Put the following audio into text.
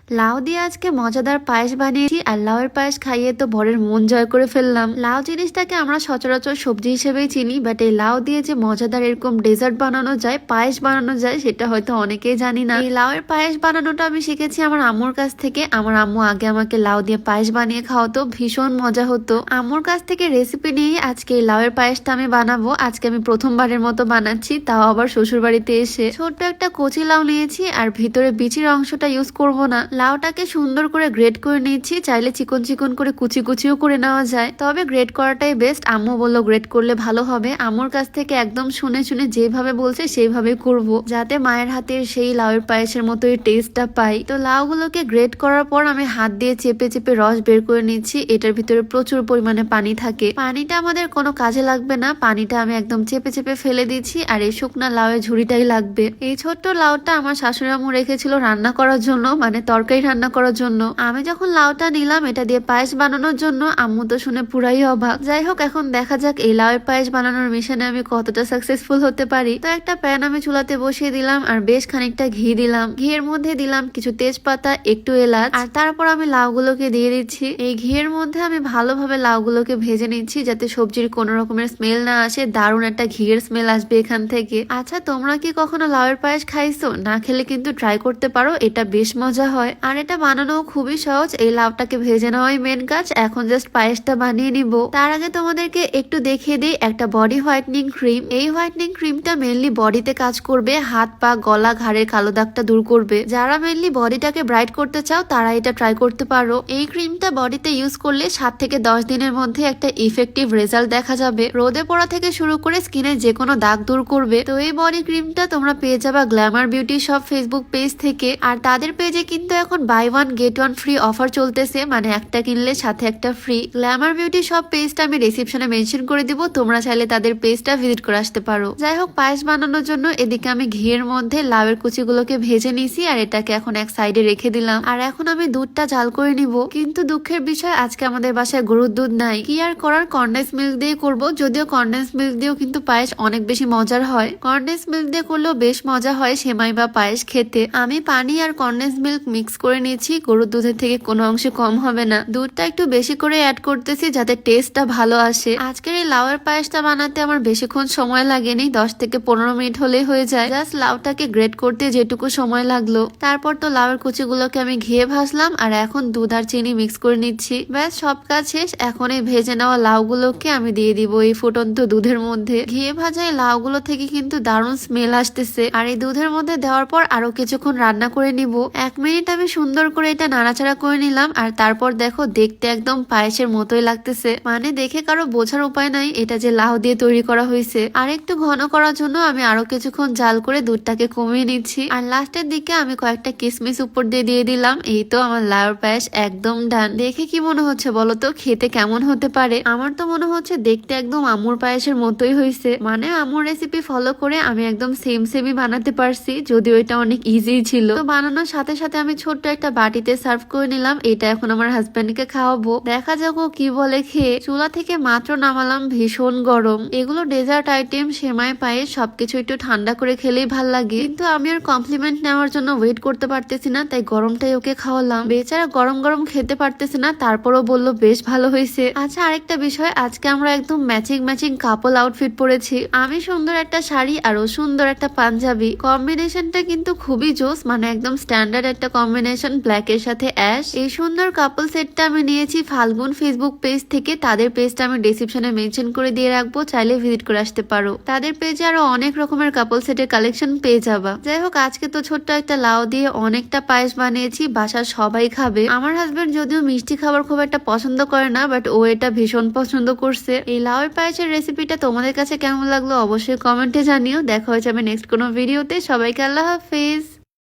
লাউ দিয়ে আজকে মজাদার পায়েস বানিয়েছি আর লাউয়ের পায়েস খাইয়ে তো বরের মন জয় করে ফেললাম। লাউ জিনিসটাকে আমরা সচরাচর সবজি হিসেবেই চিনি, বাট এই লাউ দিয়ে যে মজাদার এরকম ডেজার্ট বানানো যায়, পায়েস বানানো যায়, সেটা হয়তো অনেকেই জানি না। এই লাউয়ের পায়েস বানানোটা আমি শিখেছি আমার আম্মুর কাছ থেকে। আমার আম্মু আগে আমাকে লাউ দিয়ে পায়েস বানিয়ে খাওয়াতো, ভীষণ মজা হতো। আম্মুর কাছ থেকে রেসিপি নিয়ে আজকে এই লাউয়ের পায়েসটা আমি বানাবো। আজকে আমি প্রথমবারের মতো বানাচ্ছি, তাও আবার শ্বশুর বাড়িতে এসে। ছোট্ট একটা কচি লাউ নিয়েছি আর ভিতরে বিচির অংশটা ইউজ করব না। লাউটাকে সুন্দর করে গ্রেড করে নিচ্ছি, চাইলে চিকন চিকন করে কুচি কুচিও করে নেওয়া যায়, তবে গ্রেড করাটাই বেস্ট। আম্মু বললো গ্রেড করলে ভালো হবে। আম্মুর কাছ থেকে একদম শুনে শুনে যেভাবে বলছে সেইভাবে করব, যাতে মায়ের হাতের সেই লাউয়ের পায়েসের মতোই টেস্টটা পাই। তো লাউগুলোকে গ্রেড করার পর আমি হাত দিয়ে চেপে চেপে রস বের করে নিচ্ছি। এটার ভিতরে প্রচুর পরিমাণে পানি থাকে, পানিটা আমাদের কোনো কাজে লাগবে না, পানিটা আমি একদম চেপে চেপে ফেলে দিচ্ছি। আর এই শুকনা লাউয়ের ঝুড়িটাই লাগবে। এই ছোট্ট লাউটা আমার শাশুড়ি আম্মু রেখেছিল রান্না করার জন্য, মানে তরকারি রান্না করার জন্য। আমি যখন লাউটা নিলাম এটা দিয়ে পায়েস বানানোর জন্য, আম্মু তো শুনে পুরাই অবাক। যাই হোক, এখন দেখা যাক এই লাউয়ের পায়েস বানানোর মিশনে আমি কতটা সাকসেসফুল হতে পারি। তো একটা প্যান আমি চুলাতে বসিয়ে দিলাম আর বেশ খানিকটা ঘি দিলাম। ঘিয়ের মধ্যে দিলাম কিছু তেজপাতা, একটু এলাচ, আর তারপর আমি লাউগুলোকে দিয়ে দিচ্ছি। এই ঘিয়ের মধ্যে আমি ভালোভাবে লাউগুলোকে ভেজে নিচ্ছি, যাতে সবজির কোনো রকমের স্মেল না আসে। দারুণ একটা ঘিয়ের স্মেল আসবে এখান থেকে। আচ্ছা, তোমরা কি কখনো লাউয়ের পায়েস খাইছো? না খেলে কিন্তু ট্রাই করতে পারো, এটা বেশ মজা হয় আর এটা বানানো খুবই সহজ। এই লাউটাকে ভেজে নেওয়াই মেন কাজ। এখন জাস্ট পায়েসটা বানিয়ে নিব। তার আগে তোমাদেরকে একটু দেখিয়ে দিই একটা বডি হোয়াইটনিং ক্রিম। এই হোয়াইটনিং ক্রিমটা মেনলি বডিতে কাজ করবে, হাত পা গলা ঘাড়ের কালো দাগটা দূর করবে। যারা মেনলি বডিটাকে ব্রাইট করতে চাও তারা এটা ট্রাই করতে পারো। এই ক্রিমটা বডিতে ইউজ করলে 7 থেকে 10 দিনের মধ্যে একটা ইফেক্টিভ রেজাল্ট দেখা যাবে। রোদে পড়া থেকে শুরু করে স্কিনে যে কোনো দাগ দূর করবে। তো এই বডি ক্রিমটা তোমরা পেয়ে যাবা glamour beauty shop Facebook page থেকে। আর তাদের পেজে কিন্তু এখন buy one get one free offer চলতেছে, মানে একটা কিনলে সাথে একটা ফ্রি। গ্ল্যামার বিউটি শপ পেজটা আমি ডেসক্রিপশনে মেনশন করে দিব, তোমরা চাইলে তাদের পেজটা ভিজিট করে আসতে পারো। যাই হোক, পায়েস বানানোর জন্য এদিকে আমি ঘিয়ের মধ্যে লাউয়ের কুচিগুলোকে ভেজে নিছি আর এটাকে এখন এক সাইডে রেখে দিলাম। আর এখন আমি দুধটা জাল করে নিব। কিন্তু দুঃখের বিষয়, আজকে আমাদের বাসায় গরুর দুধ নাই। কি আর করার, কনডেন্স মিল্ক দিয়ে করব। যদিও কনডেন্স মিল্ক দিয়েও কিন্তু পায়েস অনেক বেশি মজার হয়। কনডেন্স মিল্ক দিয়ে করলেও বেশ মজা হয় সেমাই বা পায়েস খেতে। আমি পানি আর কনডেন্স মিল্ক মিক্স করে নিয়েছি। গরুর দুধের থেকে কোনো অংশে কম হবে না। দুধটা একটু বেশি করে অ্যাড করতেছি যাতে টেস্টটা ভালো আসে। আজকের এই লাউয়ের পায়েসটা বানাতে আমার বেশিক্ষণ সময় লাগেনি, 10 থেকে 15 মিনিট হলেই হয়ে যায়। জাস্ট লাউটাকে গ্রেট করতে যেটুকু সময় লাগলো। তারপর তো লাউয়ের কুচিগুলোকে আমি ঘিয়ে ভাজলাম আর এখন দুধ আর চিনি মিক্স করে নিচ্ছি। ব্যাস, সব কাজ শেষ। এখন এই ভেজে নেওয়া লাউগুলোকে আমি দিয়ে দিব এই ফুটন্ত দুধের মধ্যে। ঘিয়ে ভাজা এই লাউগুলো থেকে কিন্তু দারুণ স্মেল আসতেছে। আর এই দুধের মধ্যে দেওয়ার পর আরো কিছুক্ষণ রান্না করে নিব। 1 মিনিট আমি সুন্দর করে এটা নাড়াচাড়া করে নিলাম। আর তারপর দেখো, দেখতে একদম পায়েসের মতোই লাগতেছে, মানে দেখে কারো বোঝার উপায় নাই এটা যে লাউ দিয়ে তৈরি করা হয়েছে। আর একটু ঘন করার জন্য আমি আরো কিছুক্ষণ জাল করে দুধটাকে কমিয়ে নিচ্ছি। আর লাস্টের দিকে আমি কয়েকটা কিশমিশ উপর দিয়ে দিয়ে দিলাম। এই তো আমার লাউর পায়েস একদম ডান। দেখে কি মনে হচ্ছে বলো তো, খেতে কেমন হতে পারে? আমার তো মনে হচ্ছে দেখতে একদম আম্মুর পায়েসের মতোই হয়েছে। মানে আম্মুর রেসিপি ফলো করে আমি একদম সেমই বানাতে পারছি, যদিও এটা অনেক ইজি ছিল। তো বানানোর সাথে সাথে আমি ছোট্ট একটা বাটিতে সার্ভ করে নিলাম। এটা এখন আমার হাজবেন্ডকে খাওয়াবো, দেখা যাক ও কি বলে খেয়ে। চুলা থেকে মাত্র নামালাম, ভীষণ গরম। এগুলো ডেজার্ট আইটেম, সেমাই পায়েস সবকিছু একটু ঠান্ডা করে খেলেই ভাল লাগে। কিন্তু আমি আর কমপ্লিমেন্ট নেওয়ার জন্য ওয়েট করতে পারতেছি না, তাই গরমটাই ওকে খাওয়ালাম। বেচারা গরম গরম খেতে পারতেছে না, তারপরও বললো বেশ ভালো হয়েছে। আচ্ছা, আরেকটা বিষয়, আজকে আমরা একদম ম্যাচিং কাপল আউটফিট পরেছি। আমি সুন্দর একটা শাড়ি আর ও সুন্দর একটা পাঞ্জাবি। কম্বিনেশনটা কিন্তু খুবই জোস, মানে একদম স্ট্যান্ডার্ড একটা কম্বিনেশন, ব্ল্যাক এর সাথে অ্যাশ। এই সুন্দর কাপল সেটটা আমি নিয়েছি ফাল্গুন ফেসবুক পেজ থেকে। তাদের পেজটা আমি ডেসক্রিপশনে মেনশন করে দিয়ে রাখবো, চাইলে ভিজিট করে আসতে পারো। তাদের পেজে আরো অনেক রকমের কাপল সেটের কালেকশন পেয়ে যাবা। যাই হোক, আজকে তো ছোট্ট একটা লাউ দিয়ে অনেকটা পায়েস বানিয়েছি, বাসার সবাই খাবে। আমার হাজবেন্ড যদিও মিষ্টি খাবার খুব একটা পছন্দ করে না, বাট ও এটা ভীষণ পছন্দ করছে। এই লাউয়ের পায়েসের রেসিপিটা তোমাদের কাছে কেমন লাগলো অবশ্যই কমেন্টে জানিও। দেখা হয়ে যাবে নেক্সট কোনো ভিডিওতে। সবাইকে আল্লাহ হাফেজ।